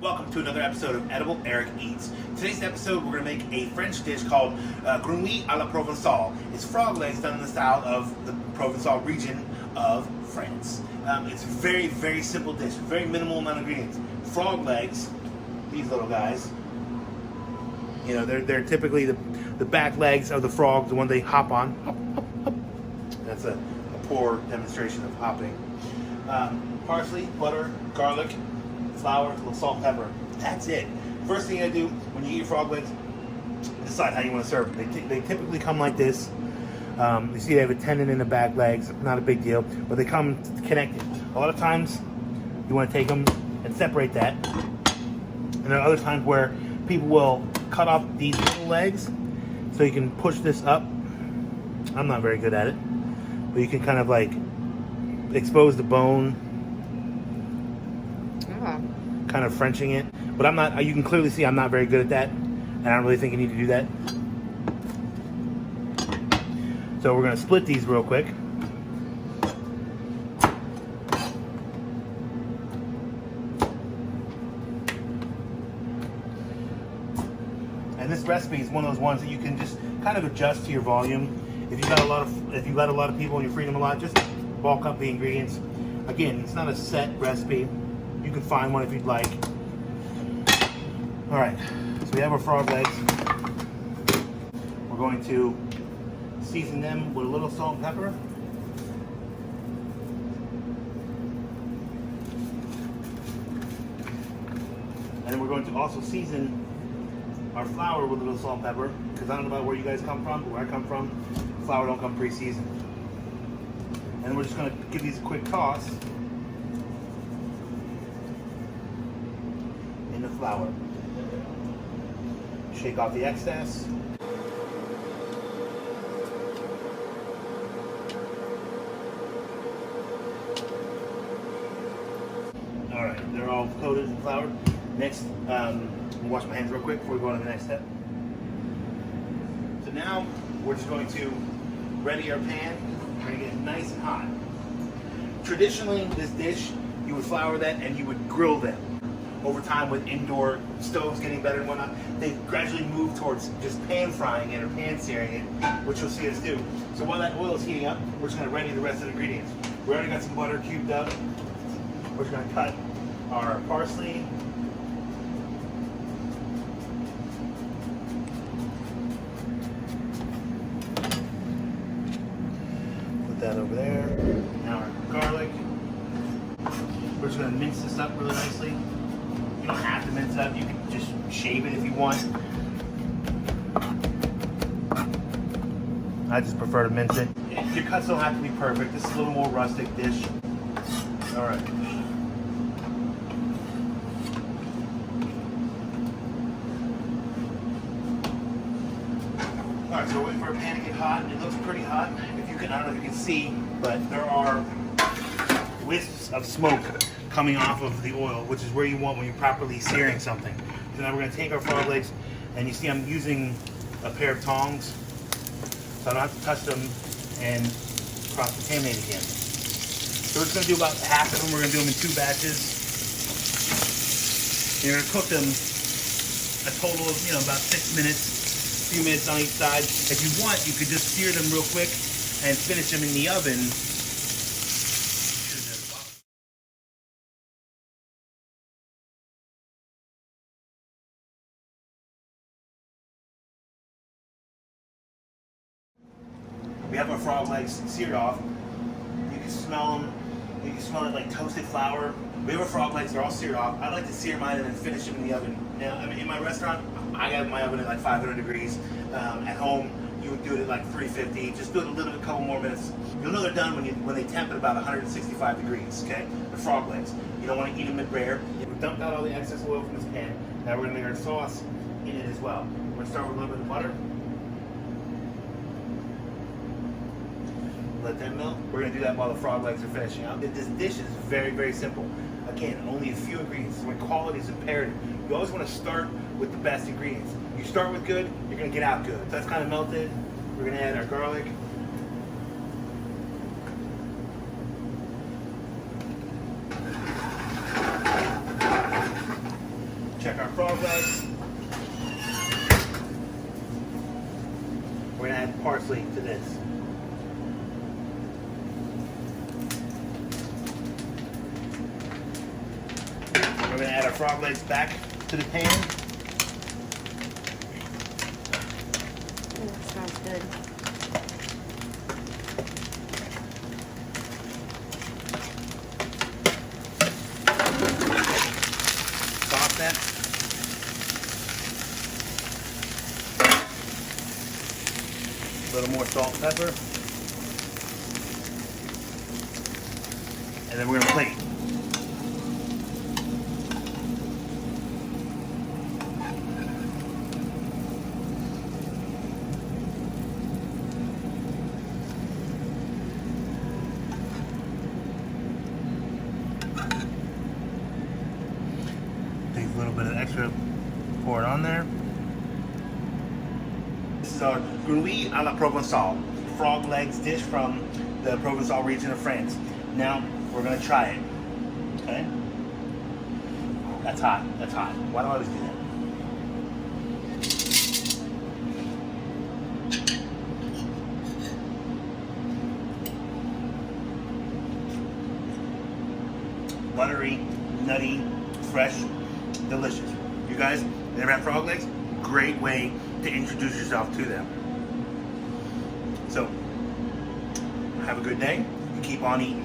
Welcome to another episode of Edible Eric Eats. Today's episode, we're going to make a French dish called Grenouille à la Provençale. It's frog legs done in the style of the Provençal region of France. It's a very, very simple dish, very minimal amount of ingredients. Frog legs, these little guys, you know, they're typically the back legs of the frog, the one they hop on. Hop, hop, hop. That's a poor demonstration of hopping. Parsley, butter, garlic, flour, a little salt and pepper. That's it. First thing you gotta do when you eat your frog legs, decide how you want to serve them. They typically come like this. You see they have a tendon in the back legs, not a big deal, but they come connected. A lot of times you want to take them and separate that. And there are other times where people will cut off these little legs so you can push this up. I'm not very good at it, but you can kind of like expose the bone, kind of Frenching it. But I'm not, you can clearly see I'm not very good at that, and I don't really think you need to do that. So we're going to split these real quick. And this recipe is one of those ones that you can just kind of adjust to your volume. If you got a lot of people and you're feeding them a lot, just bulk up the ingredients. Again, it's not a set recipe. You can find one if you'd like. All right, so we have our frog legs. We're going to season them with a little salt and pepper. And then we're going to also season our flour with a little salt and pepper, because I don't know about where you guys come from, but where I come from, flour don't come pre-seasoned. And then we're just going to give these a quick toss in the flour. Shake off the excess. Alright, they're all coated in flour. Next, I'm going to wash my hands real quick before we go on to the next step. So now, we're just going to ready our pan. We're going to get it nice and hot. Traditionally, this dish, you would flour that and you would grill them. Over time, with indoor stoves getting better and whatnot, they gradually move towards just pan frying it or pan searing it, which you'll see us do. So while that oil is heating up, we're just going to ready the rest of the ingredients. We already got some butter cubed up. We're just going to cut our parsley. Put that over there. Now our garlic. We're just going to mince this up really nicely. You don't have to mince it up, you can just shave it if you want. I just prefer to mince it. Your cuts don't have to be perfect. This is a little more rustic dish. Alright. Alright, so we're waiting for our pan to get hot. It looks pretty hot. If you can, I don't know if you can see, but there are wisps of smoke coming off of the oil, which is where you want when you're properly searing something. So now we're going to take our frog legs, and you see I'm using a pair of tongs, so I don't have to touch them and cross-contaminate again. So we're just going to do about half of them. We're going to do them in 2 batches. And you're going to cook them a total of, about 6 minutes, a few minutes on each side. If you want, you could just sear them real quick and finish them in the oven. We have our frog legs seared off. You can smell them. You can smell it like toasted flour. We have our frog legs, they're all seared off. I like to sear mine and then finish them in the oven. Now, in my restaurant, I got my oven at like 500 degrees. At home, you would do it at like 350. Just do it a couple more minutes. You'll know they're done when they temp at about 165 degrees, okay? The frog legs. You don't want to eat them mid-rare. We've dumped out all the excess oil from this pan. Now we're going to make our sauce in it as well. We're going to start with a little bit of butter. Let them melt. We're going to do that while the frog legs are finishing out. This dish is very, very simple. Again, only a few ingredients. When quality is imperative, you always want to start with the best ingredients. You start with good, you're going to get out good. So that's kind of melted. We're going to add our garlic. check our frog legs. We're gonna add parsley to this. We're gonna add our frog legs back to the pan. That smells good. Sauce that. A little more salt and pepper. And then we're gonna plate. Take a little bit of extra, pour it on there. This is our Grenouille à la Provençale, frog legs dish from the Provençal region of France. Now we're gonna try it. Okay? That's hot. That's hot. Why do I always do that? Buttery, nutty, fresh, delicious. You guys never had frog legs? Great way to introduce yourself to them. So, have a good day and keep on eating.